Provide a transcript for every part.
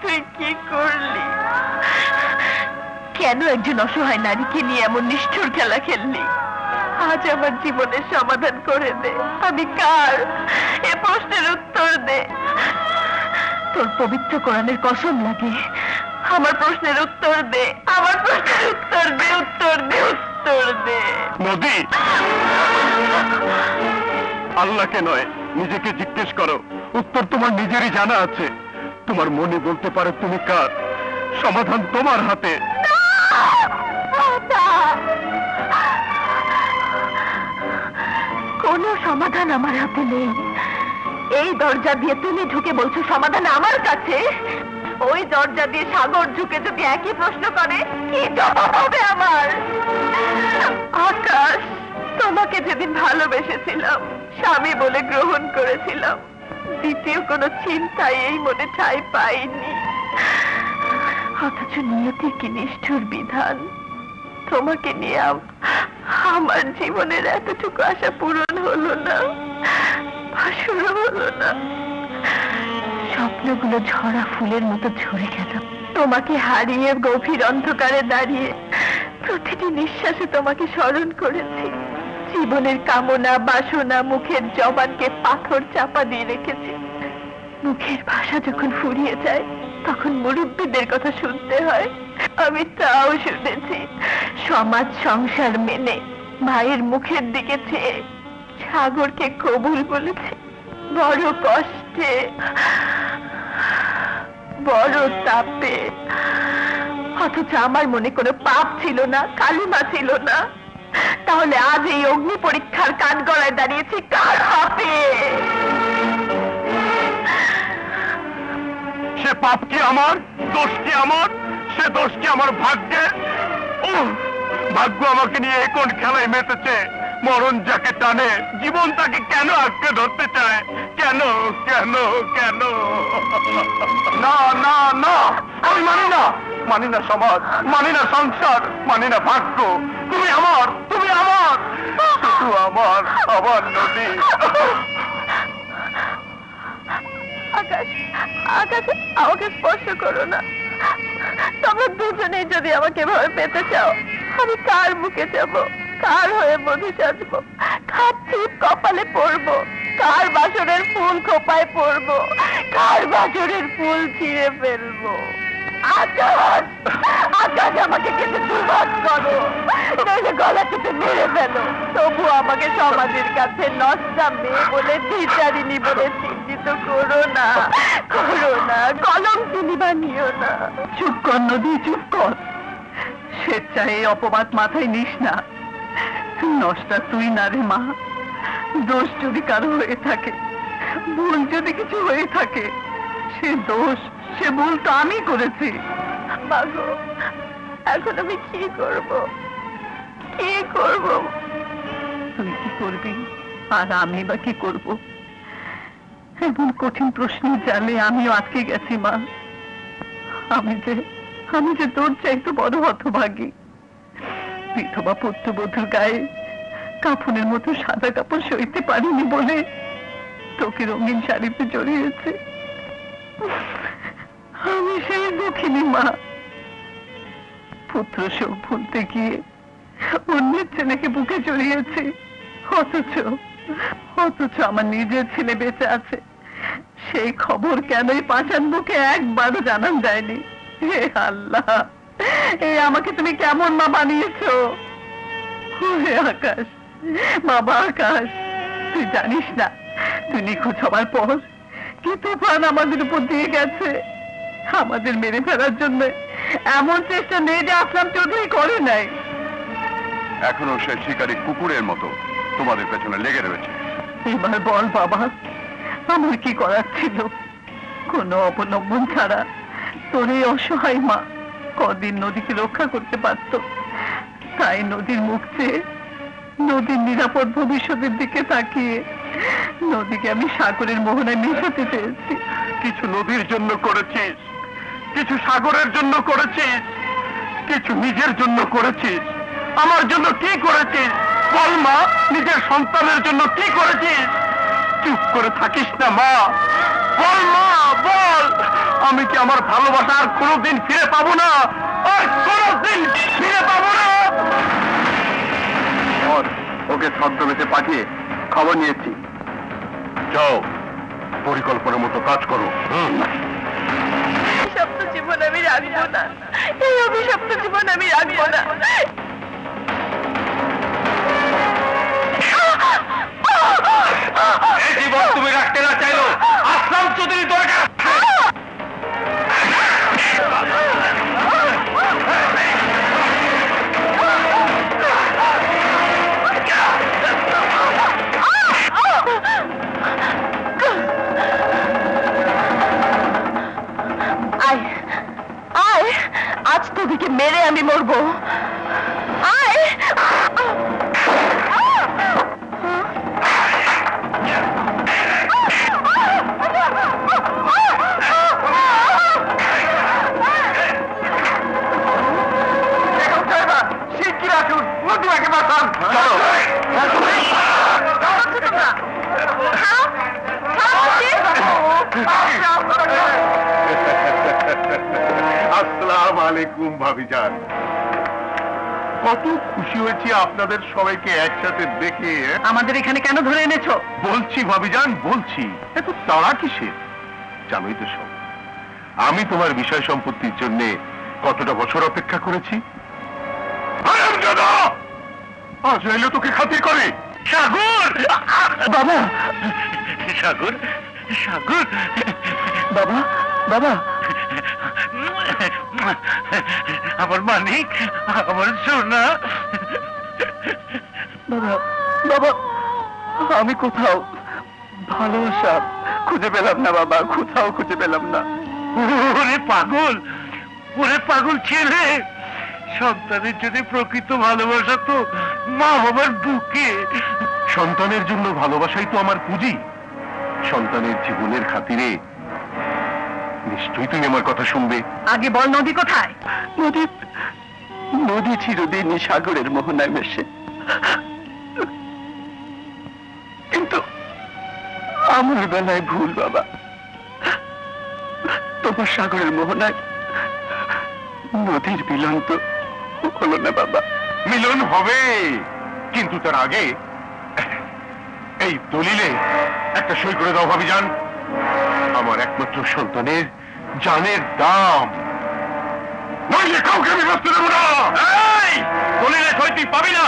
তুই কি করলি? কেন একজন অসহায় নারীকে নিয়ে এমন নিষ্ঠুর খেলা খেললি? আজ আমার জীবনের সমাধান করে দে। আমি কার, এ প্রশ্নের উত্তর দে। তোর পবিত্র কোরআনের কসম লাগে, আমার প্রশ্নের উত্তর দে। আমার প্রশ্নের উত্তর দে, উত্তর দে, উত্তর দে। নদী, আল্লাহকে নয় নিজেকে জিজ্ঞেস করো, উত্তর তোমার নিজেরই জানা আছে। তোমার মনে বলতে পারে তুমি কার, সমাধান তোমার হাতে। কোনো সমাধান আমার হাতে নেই। এই দরজা দিয়ে তুমি ঢুকে বলছো সমাধান আমার কাছে। ওই দরজা দিয়ে সাগর ঢুকে যদি একই প্রশ্ন করে, কি জবাব হবে আমার? আকাশ, তোমাকে যেদিন ভালোবেসেছিলাম, স্বামী বলে গ্রহণ করেছিলাম, দ্বিতীয় কোনো চিন্তাই এই মনে ঠাঁই পাইনি। অথচ নিয়তির কি নিষ্ঠুর বিধান। তোমাকে নিয়ে আমার জীবনের এতটুকু আশা পূরণ হলো না, শুরু হলো না। স্বপ্নগুলো ঝরা ফুলের মতো ঝরে গেল। তোমাকে হারিয়ে গভীর অন্ধকারে দাঁড়িয়ে প্রতিটি নিঃশ্বাসে তোমাকে স্মরণ করেছি। জীবনের কামনা বাসনা মুখের জবানকে পাথর চাপা দিয়ে রেখেছি। মুখের ভাষা যখন ফুরিয়ে যায়, তখন মুরব্বীদের কথা শুনতে হয়। আমি তাও শুনেছি। সমাজ সংসার মেনে মায়ের মুখের দিকে চেয়ে সাগরকে কবুল বলেছি। বড় কষ্টে, বড় তাপে। অথচ আমার মনে কোনো পাপ ছিল না, কালিমা ছিল না। তাহলে আজ এই অগ্নি পরীক্ষার কাঠ গড়ায় দাঁড়িয়েছি কার পাপে? সে পাপ কি আমার, দোষ কি আমার? সে দোষ কি আমার ভাগ্যে? ও ভাগ্য আমাকে নিয়ে কোন খেলায় মেতেছে। মরণ যাকে টানে, জীবন তাকে কেন আঁকড়ে ধরতে চায়? কেন কেন কেন? না না না, আমি মানি না। মানি না সমাজ, মানি না সংসার, মানি না ভাগ্য। তুমি আমার, তুমি আমার, শুধু আমার, আমার নদী। আকাশ, আকাশ, আমাকে স্পর্শ করো না। তোমরা দুজনেই যদি আমাকে এভাবে পেতে চাও, আমি কার বুকে যাব, কার হয়ে মধু সাজবো, কার ছিপ কপালে পড়বো, কার বাসরের ফুল খোপায় পড়বো, কার বাসরের ফুল ছিঁড়ে ফেলবো? আকাশ, আকাশ, আমাকে কেটে দুর্ভাগ করো, নইলে গলা কেটে মেরে ফেলো। তবু আমাকে সমাজের কাছে নষ্টা মেয়ে বলে, বিচারিণী বলে চিহ্নিত করো না, করো না, কলঙ্কিনী বানিও না। চুপ কর নদী, চুপ কর। স্বেচ্ছায় অপবাদ মাথায় নিস না। নষ্টা তুই না রে মা। দোষ যদি কারো হয়ে থাকে, ভুল যদি কিছু হয়ে থাকে, সে দোষ, সে ভুল তো আমি করেছি। মাগো, এখন আমি কি করব, কি করব? তুই কি করবি আর আমি বা কি করব? এমন কঠিন প্রশ্নের জালে আমিও আটকে গেছি মা। আমি যে তোর চাইতে বড় হতভাগী। বিধবা পুত্রবধূর গায়ে কাফনের মতো সাদা কাপড় সইতে পারিনি বলে তোকে রঙিন শাড়িতে জড়িয়েছে। আমি সেই দুঃখিনী মা। পুত্র শোক ভুলতে গিয়ে অন্যের ছেলেকে বুকে জড়িয়েছে। অথচ আমার নিজের ছেলে বেঁচে আছে, সেই খবর কেনই পাঁচান মুখে একবারও জানান যায়নি। হে আল্লাহ, এই আমাকে তুমি কেমন মা বানিয়েছো? হে আকাশ, বাবা আকাশ, তুই জানিস না তুই নিখোঁজ হবার পর কি তুফান আমাদের উপর দিয়ে গেছে। আমাদের মেরে ফেলার জন্য এমন চেষ্টা নেই যে আসলাম চৌধুরী করে নাই। এখনো সে শিকারী কুকুরের মতো তোমাদের পেছনে লেগে রয়েছে। এবার বল বাবা, আমার কি করার ছিল? কোনো অবলম্বন ছাড়া তোর এই অসহায় মা কদিন নদীকে রক্ষা করতে পারত। তাই নদীর মুখ চেয়ে, নদীর নিরাপদ ভবিষ্যতের দিকে তাকিয়ে নদীকে আমি সাগরের মোহনায় মেশাতে চেয়েছি। কিছু নদীর জন্য করেছিস, কিছু সাগরের জন্য করেছিস, কিছু নিজের জন্য করেছিস। আমার জন্য কি করেছিস বল মা? নিজের সন্তানের জন্য কি করেছিস? চুপ করে থাকিস না মা, বল মা বল, আমি কি আমার ভালোবাসা আর কোনোদিন ফিরে পাবো না? আর কোনোদিন ফিরে পাবো না? ওকে ছদ্মবেশে পাঠিয়ে খবর নিয়েছি। যাও, পরিকল্পনার মতো কাজ করো। অভিশপ্ত জীবন আমি রাখবো না, এই অভিশপ্ত জীবন আমি রাখবো না। এই জীবন তুমি রাখতে না চাইলো আসলাম চৌধুরী দরকার। আয় আয়, আজ তোদিকে মেরে আমি মরবো। আয় শিগগির আসুন, নদীয়াকে বাঁচান। আসসালামু আলাইকুম ভাবিজান, কত খুশি হয়েছি আপনাদের সবাইকে একসাথে দেখে। আমাদের এখানে কেন ধরে এনেছো? বলছি ভাবিজান বলছি, এত তাড়া কিসের? জানোই তো সব, আমি তোমার বিষয় সম্পত্তির জন্য কতটা বছর অপেক্ষা করেছি। আজ এলো তোকে খাতির করে। সাগর বাবা, সাগর সাগর বাবা বাবা, আমার মানিক, আমার সোনা বাবা বাবা, আমি কোথাও ভালোবাসা খুঁজে পেলাম না বাবা, কোথাও খুঁজে পেলাম না। ওরে পাগল, ওরে পাগল ছেলে, সন্তানের জন্য প্রকৃত ভালোবাসা তো মা বাবার বুকে। সন্তানের জন্য ভালোবাসাই তো আমার পুঁজি। সন্তানের জীবনের খাতিরে নিশ্চয়ই তুমি আমার কথা শুনবে। আগে বল, নদী কোথায়? নদী, নদী চিরদিন সাগরের মোহনায় মেশে, কিন্তু আমার বেলায় ভুল বাবা। তোমার সাগরের মোহনায় নদীর মিলন তো হলো না বাবা। মিলন হবে, কিন্তু তার আগে এই দলিলে একটা সই করে দাও ভাবিজান। আমার একমাত্র সন্তানের জানের দাম, নইলে কাউকে আমি বাঁচতে দেবো না। এই দলিলে সই তুই পাবি না।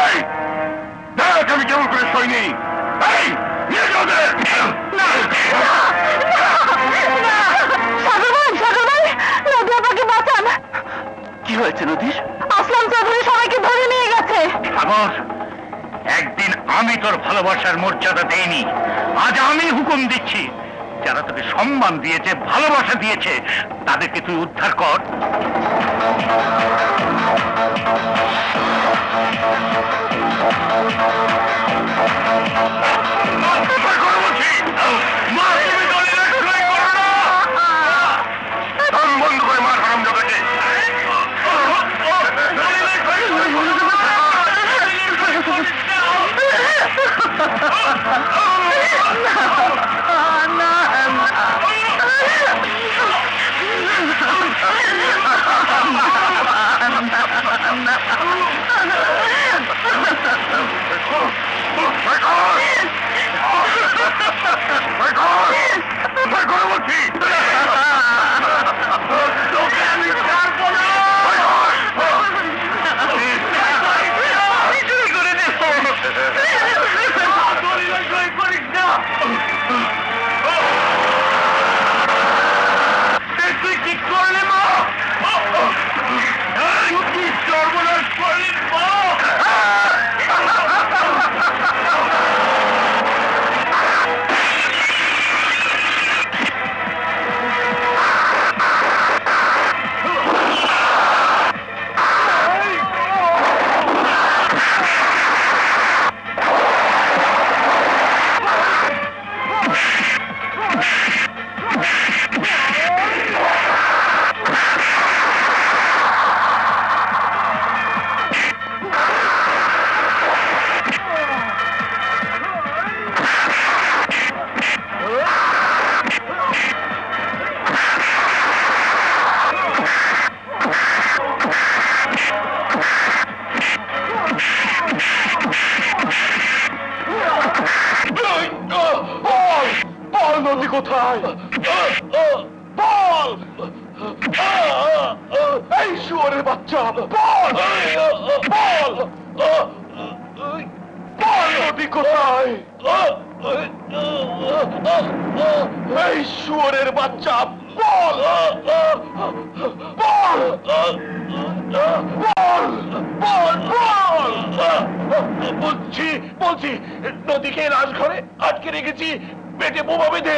এই দেখ আমি কেমন করে সই নেই। এই নিয়ে যাও দে। কি হয়েছে নদীর? আসলাম চৌধুরী সবাইকে ধরে নিয়ে গেছে। সাগর, একদিন আমি তোর ভালোবাসার মর্যাদা দেইনি, আজ আমি হুকুম দিচ্ছি, যারা তোকে সম্মান দিয়েছে, ভালোবাসা দিয়েছে, তাদেরকে তুই উদ্ধার কর। বন্ধ করে মার হারাম জগতে। কোথায়? বল! এই শুয়োরের বাচ্চা, বল! বল! বল নদী কোথায়? এই শুয়োরের বাচ্চা, বল! বল! বল! বল! বল! বলছি নদীকে রাজঘরে আটকে রেখেছি, পেটে বোমা বেঁধে।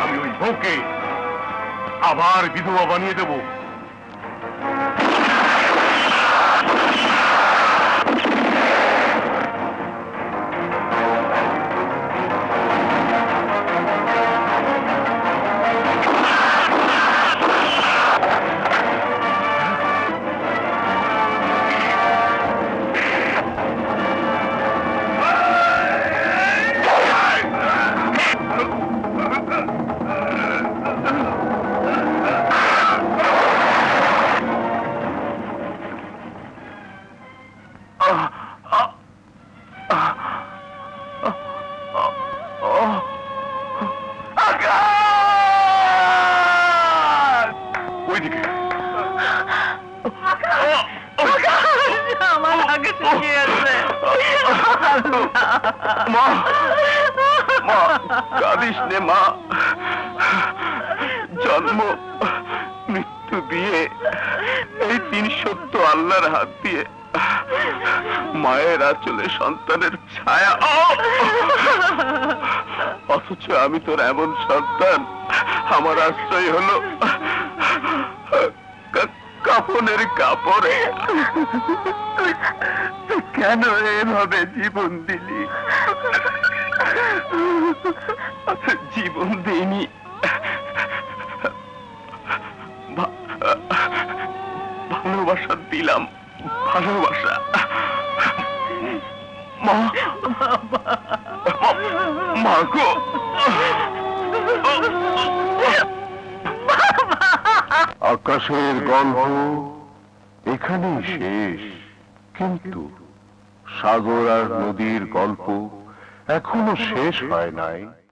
আমি ওই বউকে আবার বিধবা বানিয়ে দেব। কাঁদিস নে মা, জন্ম মৃত্যু দিয়ে এই তিন সত্য আল্লাহর হাত দিয়ে মায়ের আঁচলে সন্তানের ছায়া, অথচ আমি তোর এমন সন্তান, আমার আশ্রয় হলো কাফনের কাপড়ে। কেন এভাবে জীবন দিলি? জীবন দিইনি, ভালোবাসা দিলাম, ভালোবাসা। মা, মা গো, আকাশের গল্প এখানেই শেষ, কিন্তু সাগর আর নদীর গল্প এখনো শেষ হয় নাই।